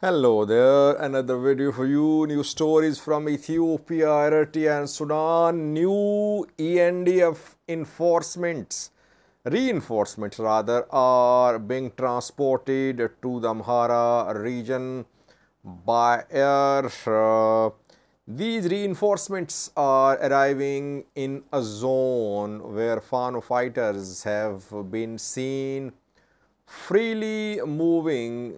Hello there, another video for you. New stories from Ethiopia, Eritrea and Sudan. New ENDF reinforcements rather, are being transported to the Amhara region by air. These reinforcements are arriving in a zone where Fano fighters have been seen freely moving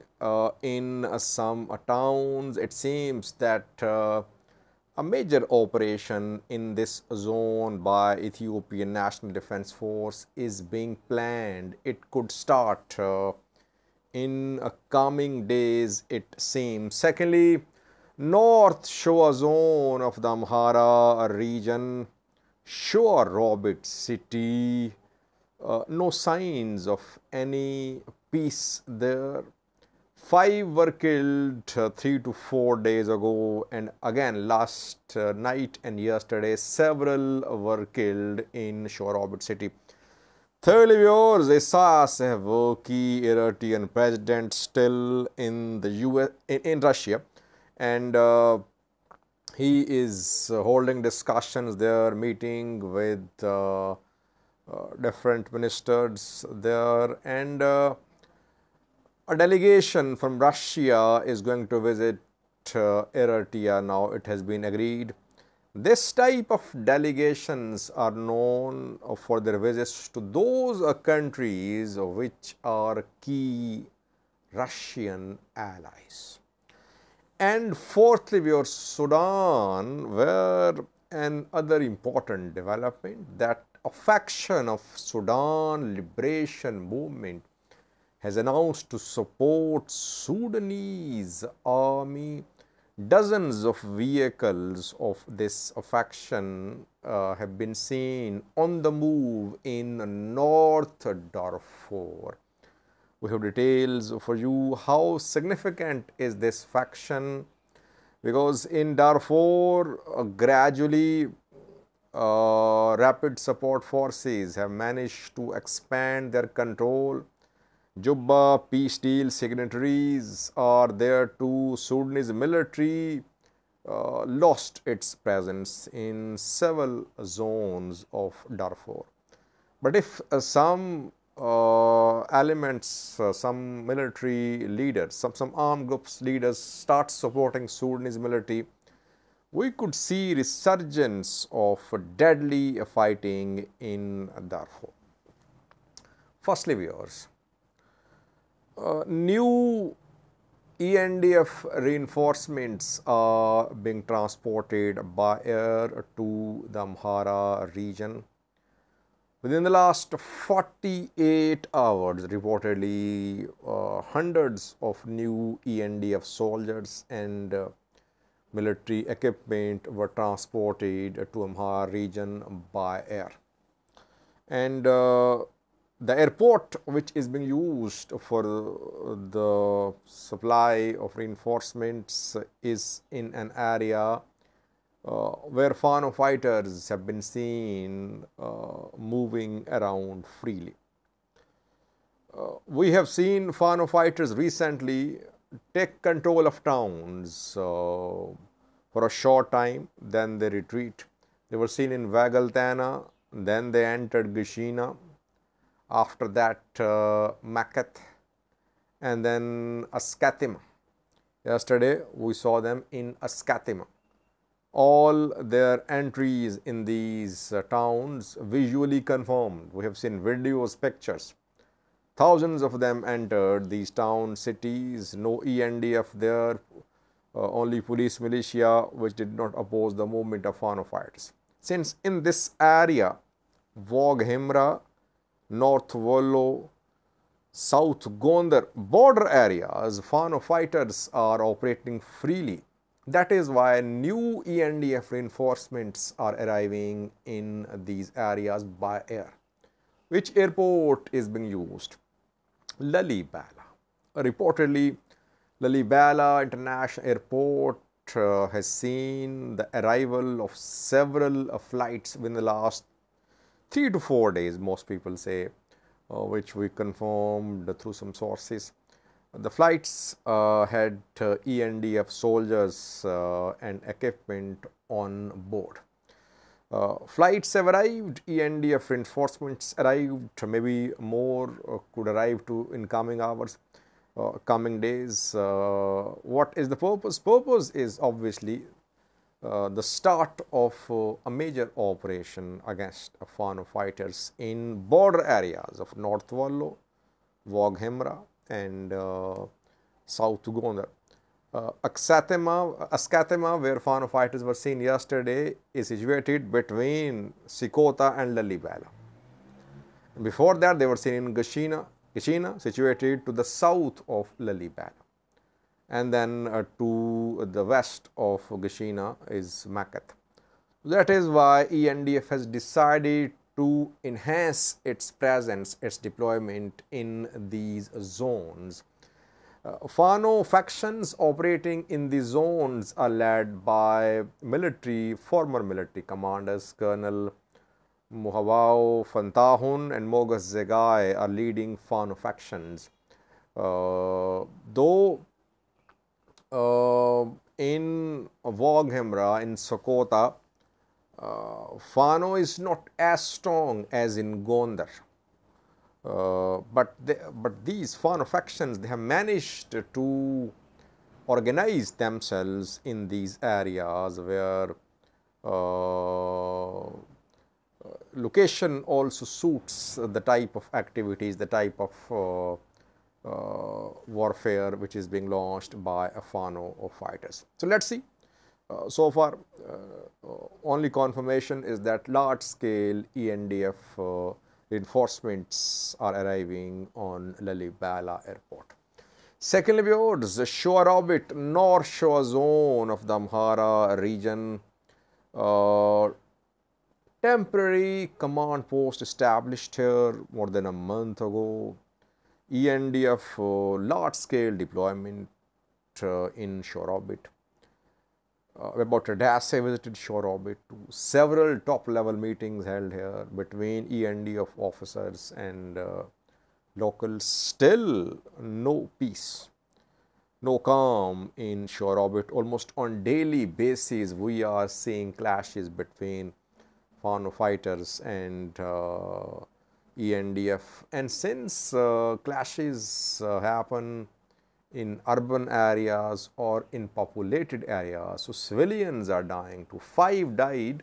in some towns. It seems that a major operation in this zone by Ethiopian National Defense Force is being planned. It could start in coming days, it seems. Secondly, North Shewa zone of the Amhara region, Shewa Robit city, no signs of any peace there. 5 were killed 3 to 4 days ago, and again last night and yesterday several were killed in Shewa Robit city. Thirdly, viewers, Isaias Afwerki, Eritrean president, still in the US, in Russia, and he is holding discussions there, meeting with different ministers there, and a delegation from Russia is going to visit Eritrea now. It has been agreed. This type of delegations are known for their visits to those countries which are key Russian allies. And fourthly, we are Sudan, where another important development, that a faction of Sudan Liberation Movement has announced to support Sudanese army. Dozens of vehicles of this faction have been seen on the move in North Darfur. We have details for you. How significant is this faction? Because in Darfur, gradually rapid support forces have managed to expand their control. Juba peace deal signatories are there too. Sudanese military lost its presence in several zones of Darfur. But if some elements, some military leaders, some armed groups leaders start supporting Sudanese military, we could see resurgence of deadly fighting in Darfur. Firstly, viewers, new ENDF reinforcements are being transported by air to the Amhara region. Within the last 48 hours, reportedly, hundreds of new ENDF soldiers and military equipment were transported to Amhara region by air. And the airport which is being used for the supply of reinforcements is in an area where Fano fighters have been seen moving around freely. We have seen Fano fighters recently take control of towns for a short time, then they retreat. They were seen in Vagaltana, then they entered Gishina, after that Makat, and then Askatima. Yesterday we saw them in Askatima. All their entries in these towns visually confirmed. We have seen videos, pictures. Thousands of them entered these town cities, no ENDF there, only police militia which did not oppose the movement of Fano fighters. Since in this area, Himra, North Wollo, South Gondar border areas, Fano fighters are operating freely. That is why new ENDF reinforcements are arriving in these areas by air. Which airport is being used? Lalibela. Reportedly, Lalibela International Airport has seen the arrival of several flights within the last 3 to 4 days, most people say, which we confirmed through some sources. The flights had ENDF soldiers and equipment on board. Flights have arrived, ENDF reinforcements arrived, maybe more could arrive in coming hours, coming days. What is the purpose? Purpose is obviously the start of a major operation against Fano fighters in border areas of North Wallo, Amhara and South Gondar. Askatema, where Fano fighters were seen yesterday, is situated between Sikota and Lalibela. Before that, they were seen in Gashina, situated to the south of Lalibela. And then to the west of Gashina is Makat. That is why ENDF has decided to enhance its presence, its deployment in these zones. Fano factions operating in the zones are led by former military commanders. Colonel Muhawao Fantahun and Mogas Zegai are leading Fano factions. Though in Amhara, in Sokota, Fano is not as strong as in Gondar. But these Fano factions, they have managed to organize themselves in these areas where location also suits the type of activities, the type of warfare which is being launched by a Fano of fighters. So let's see. So far, only confirmation is that large-scale ENDF reinforcements are arriving on Lalibela airport. Secondly, viewers, the Shewa Robit North Shore zone of the Amhara region, temporary command post established here more than a month ago. ENDF large-scale deployment in Shewa Robit. About a day, I visited Shewa Robit. Several top-level meetings held here between ENDF officers and locals. Still no peace, no calm in Shewa Robit. Almost on daily basis, we are seeing clashes between Fano fighters and ENDF. And since clashes happen in urban areas or in populated areas, so civilians are dying. 5 died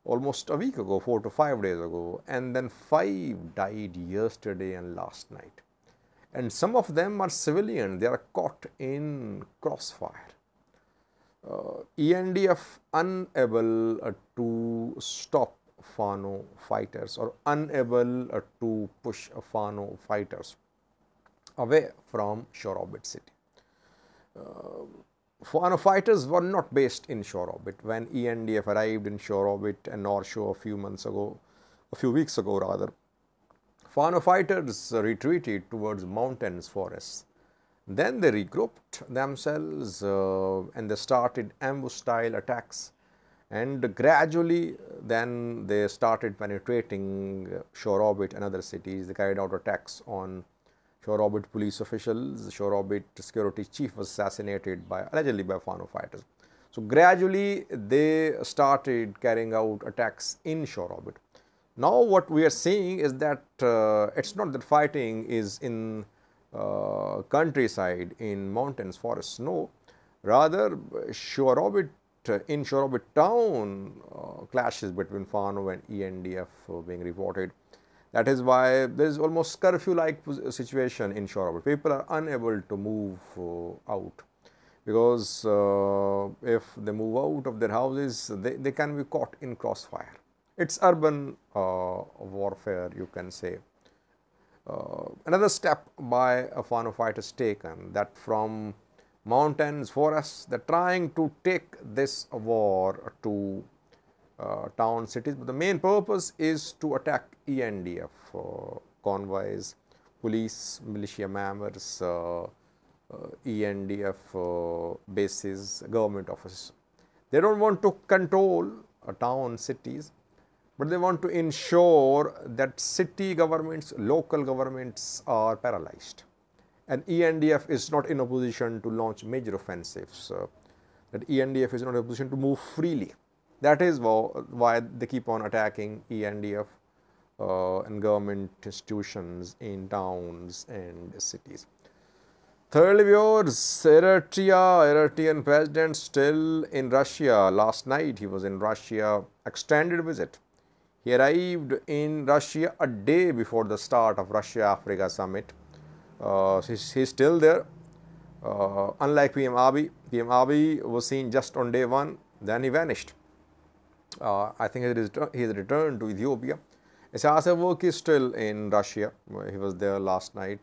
almost a week ago, 4 to 5 days ago, and then 5 died yesterday and last night. And some of them are civilians, they are caught in crossfire. ENDF unable to stop Fano fighters or unable to push Fano fighters away from Shewa Robit city. Fano fighters were not based in Shewa Robit. When ENDF arrived in Shewa Robit and North Shore a few weeks ago rather, Fano fighters retreated towards mountains, forests. Then they regrouped themselves and they started ambush-style attacks. And gradually, then they started penetrating Shewa Robit and other cities. They carried out attacks on Shewa Robit police officials. Shewa Robit security chief was assassinated allegedly by Fano fighters. So gradually they started carrying out attacks in Shewa Robit. Now what we are seeing is that it's not that fighting is in countryside, in mountains, forests. No, rather Shewa Robit, in Shewa Robit town, clashes between Fano and ENDF being reported. That is why there is almost curfew-like situation in Shewa Robit. People are unable to move out because if they move out of their houses, they can be caught in crossfire. It's urban warfare, you can say. Another step by a Fano fighters taken, that from mountains, forests, they're trying to take this war to town, cities, but the main purpose is to attack ENDF convoys, police, militia members, ENDF bases, government offices. They don't want to control town, cities, but they want to ensure that city governments, local governments are paralyzed. and ENDF is not in a position to launch major offensives. That ENDF is not in a position to move freely. That is why they keep on attacking ENDF and government institutions in towns and cities. Thirdly, viewers, Eritrean president still in Russia. Last night he was in Russia, extended visit. He arrived in Russia a day before the start of Russia-Africa summit. He's still there. Unlike PM Abiy was seen just on day one, then he vanished. I think he has returned to Ethiopia. Isaias Afwerki is still in Russia. He was there last night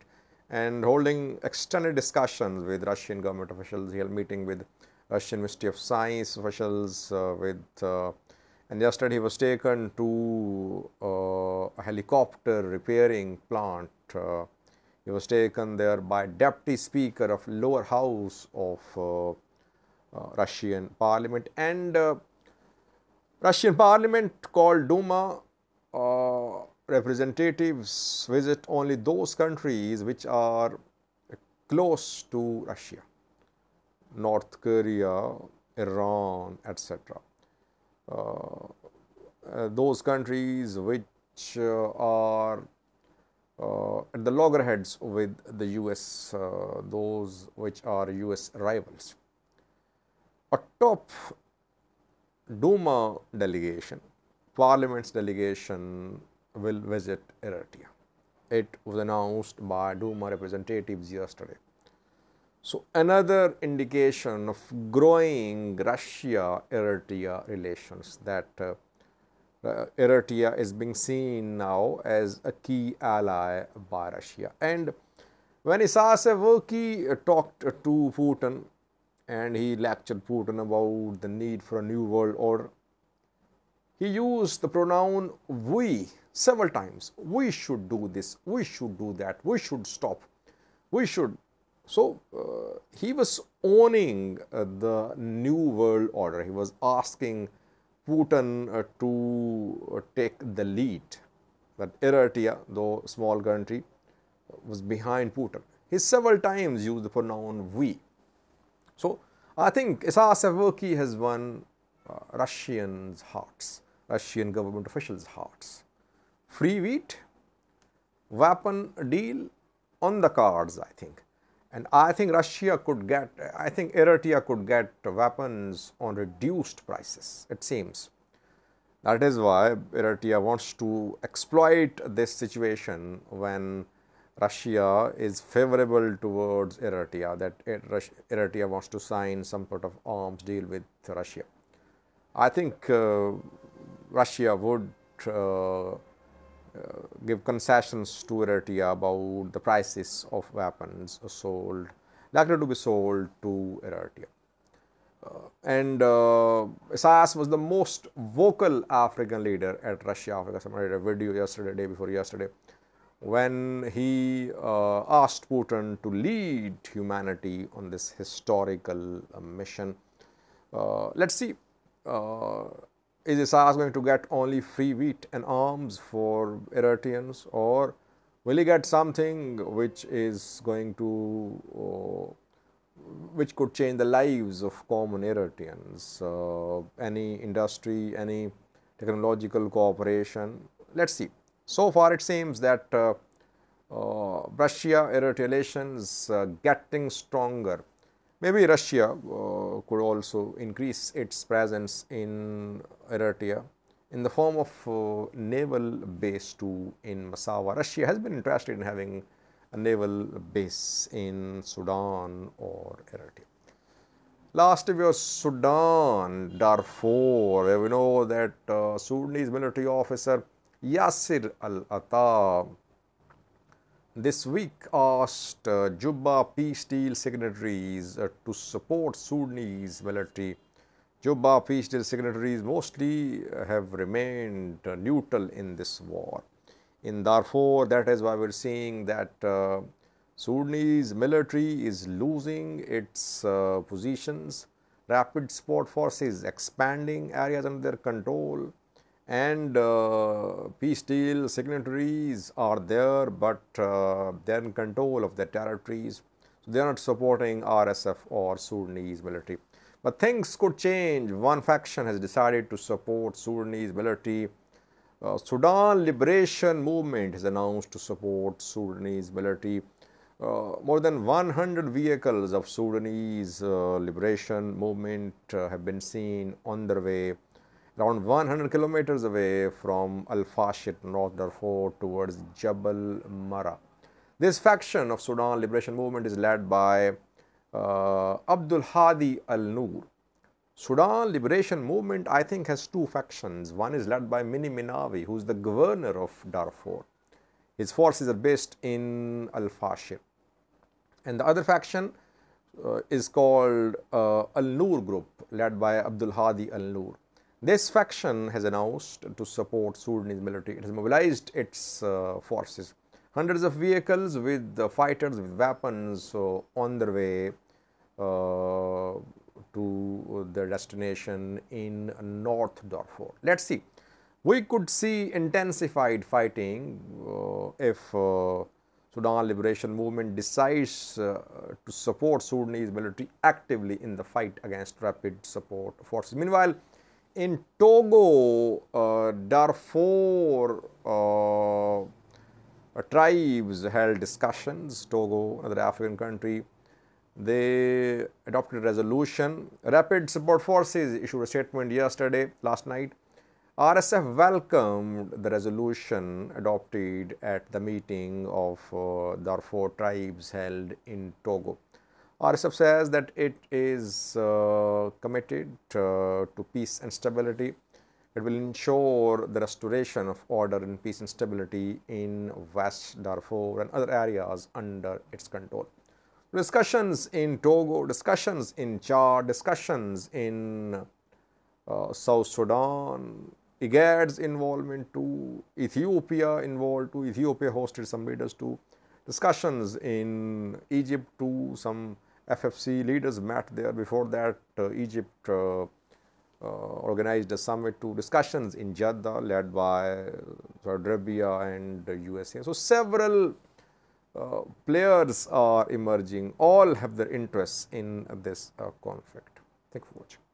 and holding extended discussions with Russian government officials. He had a meeting with Russian Ministry of Science officials, and yesterday he was taken to a helicopter repairing plant. He was taken there by Deputy Speaker of lower house of Russian Parliament, and Russian Parliament called Duma. Representatives visit only those countries which are close to Russia, North Korea, Iran, etc. Those countries which are at the loggerheads with the US, those which are US rivals. A top Duma delegation, Parliament's delegation, will visit Eritrea. It was announced by Duma representatives yesterday. So another indication of growing Russia-Eritrea relations, that Eritrea is being seen now as a key ally by Russia. And when Isaias Afwerki talked to Putin and he lectured Putin about the need for a new world order, he used the pronoun we several times. We should do this, we should do that, we should stop, we should. So he was owning the new world order. He was asking Putin to take the lead. That Eritrea, though small country, was behind Putin. He several times used the pronoun we. So I think Isaias Afwerki has won Russians' hearts, Russian government officials' hearts. Free wheat, weapon deal on the cards, I think. And I think Eritrea could get weapons on reduced prices, it seems. That is why Eritrea wants to exploit this situation when Russia is favorable towards Eritrea, that Eritrea wants to sign some sort of arms deal with Russia. I think Russia would give concessions to Eritrea about the prices of weapons likely to be sold to Eritrea. And Isaias was the most vocal African leader at Russia-Africa Summit. I did a video yesterday, day before yesterday, when he asked Putin to lead humanity on this historical mission. Let's see. Is Isaias going to get only free wheat and arms for Eritreans, or will he get something which is going to, which could change the lives of common Eritreans? Any industry, any technological cooperation? Let's see. So far, it seems that Russia-Eritrea relations getting stronger. Maybe Russia could also increase its presence in Eritrea in the form of naval base too in Massawa. Russia has been interested in having a naval base in Sudan or Eritrea. Last year was Sudan, Darfur, where we know that Sudanese military officer Yasir al-Atta this week asked Juba peace deal signatories to support Sudanese military. Juba peace deal signatories mostly have remained neutral in this war. In Darfur, that is why we are seeing that Sudanese military is losing its positions. Rapid support forces expanding areas under their control, and peace deal signatories are there, but they are in control of their territories. So they are not supporting RSF or Sudanese military. But things could change. One faction has decided to support Sudanese military. Sudan Liberation Movement has announced to support Sudanese military. More than 100 vehicles of Sudanese Liberation Movement have been seen on their way around 100 kilometers away from Al-Fashir, North Darfur, towards Jabal Mara. This faction of Sudan Liberation Movement is led by Abdul Hadi Al-Noor. Sudan Liberation Movement, I think, has two factions. One is led by Mini Minawi, who is the governor of Darfur. His forces are based in Al-Fashir. And the other faction is called Al-Noor Group, led by Abdul Hadi Al-Noor. This faction has announced to support Sudanese military. It has mobilized its forces. Hundreds of vehicles with fighters, with weapons on their way to their destination in North Darfur. Let's see. We could see intensified fighting if Sudan Liberation Movement decides to support Sudanese military actively in the fight against rapid support forces. Meanwhile, in Togo, Darfur tribes held discussions. Togo, another African country, they adopted a resolution. Rapid support forces issued a statement last night. RSF welcomed the resolution adopted at the meeting of Darfur tribes held in Togo. RSF says that it is committed to peace and stability. It will ensure the restoration of order and peace and stability in West Darfur and other areas under its control. Discussions in Togo, discussions in Chad, discussions in South Sudan, IGAD's involvement too, Ethiopia involved too, Ethiopia hosted some leaders too, discussions in Egypt too, some FFC leaders met there. Before that, Egypt organized a summit to discussions in Jeddah led by Saudi Arabia and the USA. So several players are emerging. All have their interests in this conflict. Thank you for watching.